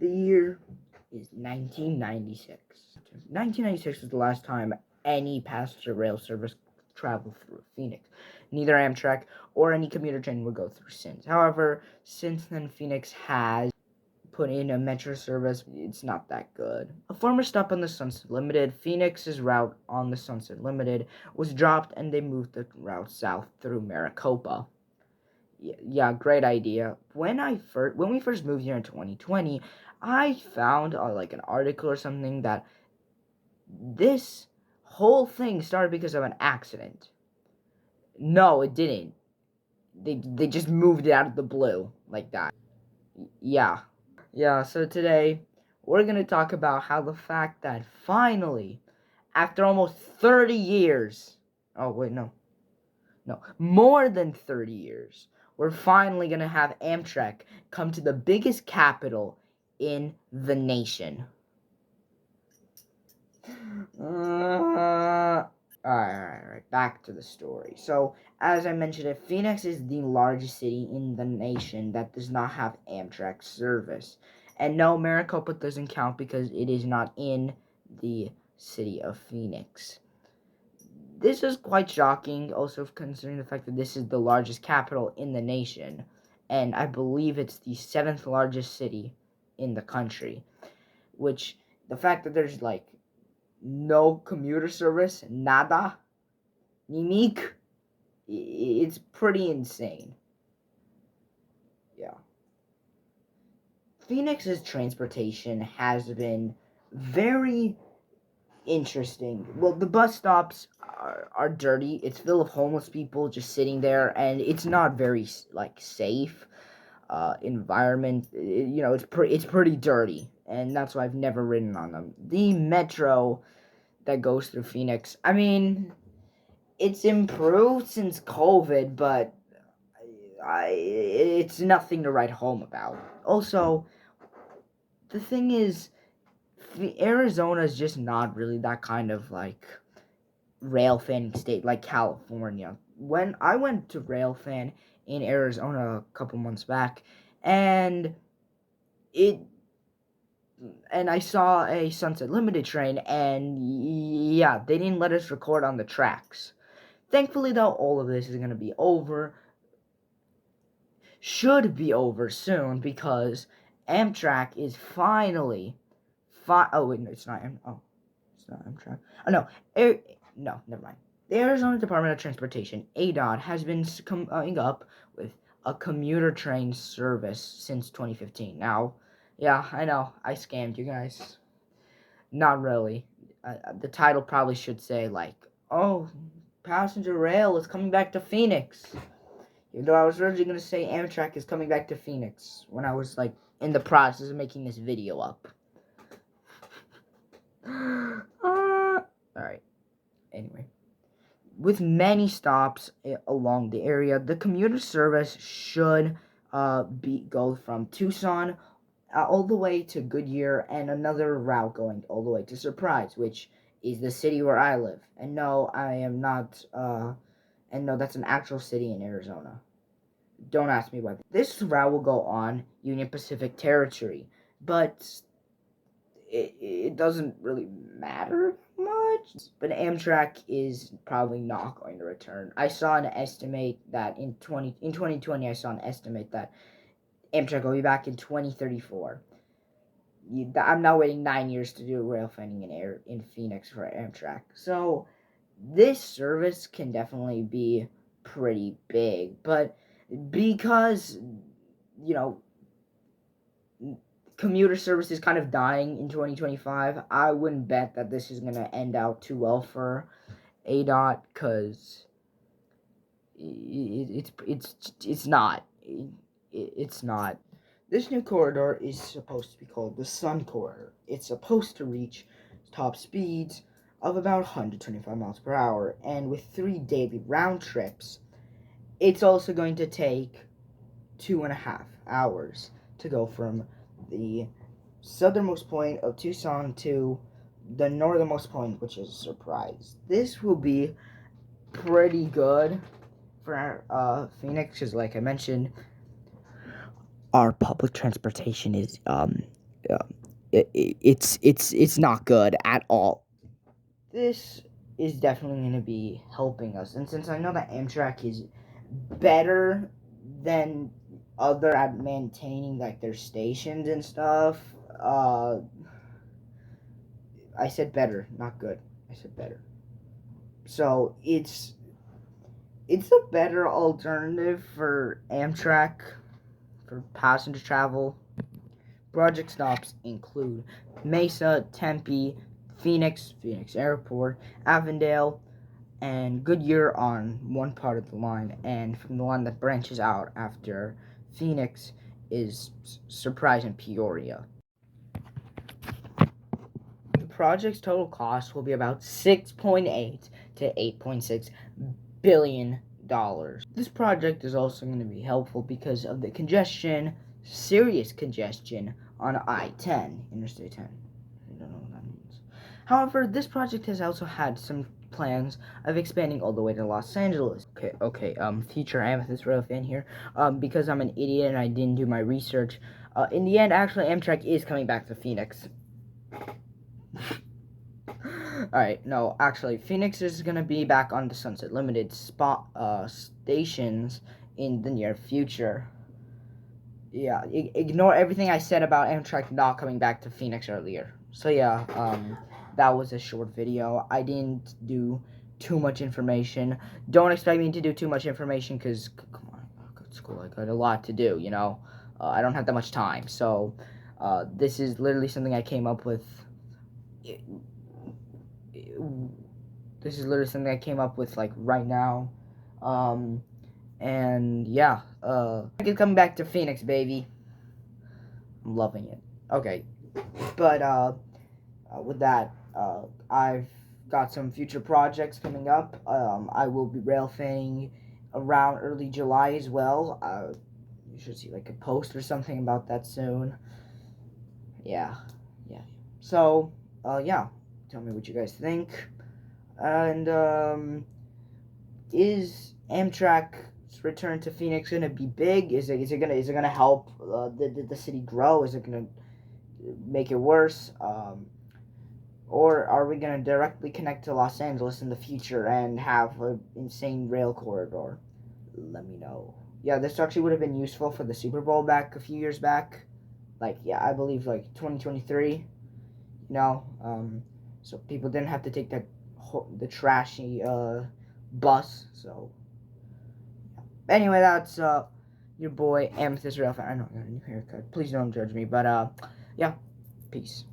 The year is 1996. 1996 was the last time any passenger rail service traveled through Phoenix. Neither Amtrak or any commuter train would go through since. However, since then, Phoenix has put in a metro service. It's not that good. A former stop on the Sunset Limited, Phoenix's route on the Sunset Limited, was dropped and they moved the route south through Maricopa. Yeah, great idea. When we first moved here in 2020, I found like an article or something that this whole thing started because of an accident. No, it didn't. They just moved it out of the blue like that. Yeah. Yeah, so today we're going to talk about how the fact that finally, after almost 30 years, oh wait, no, more than 30 years, we're finally going to have Amtrak come to the biggest capital in the nation. Alright, back to the story. So, as I mentioned, Phoenix is the largest city in the nation that does not have Amtrak service. And no, Maricopa doesn't count because it is not in the city of Phoenix. This is quite shocking, also considering the fact that this is the largest capital in the nation. And I believe it's the 7th largest city in the country. Which, the fact that there's like no commuter service, nada, unique, it's pretty insane. Yeah. Phoenix's transportation has been very interesting. Well, the bus stops are dirty. It's full of homeless people just sitting there, and it's not very like safe environment. It's pretty dirty, and that's why I've never ridden on them. The metro that goes through Phoenix, I mean, it's improved since COVID, but it's nothing to write home about. Also, the thing is, Arizona is just not really that kind of like rail fan state like California. When I went to rail fan in Arizona a couple months back, and I saw a Sunset Limited train, and yeah, they didn't let us record on the tracks. Thankfully, though, all of this is going to be over. Should be over soon because Amtrak is finally. Oh wait, no, it's not. It's not Amtrak. Oh no, no, never mind. The Arizona Department of Transportation (ADOT) has been coming up with a commuter train service since 2015. Now, yeah, I know I scammed you guys. Not really. The title probably should say like, "Oh, passenger rail is coming back to Phoenix." Even though I was originally going to say Amtrak is coming back to Phoenix when I was, like, in the process of making this video up. Alright. Anyway. With many stops along the area, the commuter service should go from Tucson all the way to Goodyear and another route going all the way to Surprise, which is the city where I live. And no, I am not, and no, that's an actual city in Arizona. Don't ask me why. This route will go on Union Pacific territory, but it doesn't really matter much. But Amtrak is probably not going to return. I saw an estimate that in 2020 I saw an estimate that Amtrak will be back in 2034. I'm now waiting 9 years to do rail fanning in Phoenix for Amtrak. So this service can definitely be pretty big, but because commuter service is kind of dying in 2025, I wouldn't bet that this is going to end out too well for ADOT, because it's not. It's not. This new corridor is supposed to be called the Sun Corridor. It's supposed to reach top speeds of about 125 miles per hour, and with 3 daily round trips, it's also going to take 2.5 hours to go from the southernmost point of Tucson to the northernmost point, which is Surprise. This will be pretty good for Phoenix, because like I mentioned, our public transportation is uh, it's not good at all. This is definitely going to be helping us, and since I know that Amtrak is better than other at maintaining like their stations and stuff, I said better, not good. I said better. So it's a better alternative for Amtrak for passenger travel. Project stops include Mesa, Tempe, Phoenix Airport, Avondale, and Goodyear on one part of the line, and from the line that branches out after Phoenix is Surprise and Peoria. The project's total cost will be about 6.8 to 8.6 billion dollars. This project is also going to be helpful because of the congestion, serious congestion on I-10, Interstate 10. I don't know what that means. However, this project has also had some plans of expanding all the way to Los Angeles. Okay, future Amethyst Rail fan here. Because I'm an idiot and I didn't do my research. In the end, actually, Amtrak is coming back to Phoenix. Alright, no, actually, Phoenix is gonna be back on the Sunset Limited stations in the near future. Yeah, ignore everything I said about Amtrak not coming back to Phoenix earlier. So yeah, that was a short video. I didn't do too much information. Don't expect me to do too much information, because, come on, I go to school, I got a lot to do, you know? I don't have that much time, so, this is literally something I came up with. This is literally something I came up with, like, right now. And yeah, it's coming back to Phoenix, baby. I'm loving it. Okay, but with that, I've got some future projects coming up. I will be rail fanning around early July as well. You should see like a post or something about that soon. Yeah. So, yeah, tell me what you guys think. And is Amtrak's return to Phoenix gonna be big? Is it gonna help the city grow? Is it gonna make it worse? Or are we gonna directly connect to Los Angeles in the future and have an insane rail corridor? Let me know. Yeah, this actually would have been useful for the Super Bowl back a few years back. Like, yeah, I believe like 2023. You know, so people didn't have to take the trashy bus. So anyway, that's your boy Amethyst Rail fan. I know I got a new haircut. Please don't judge me, but yeah, peace.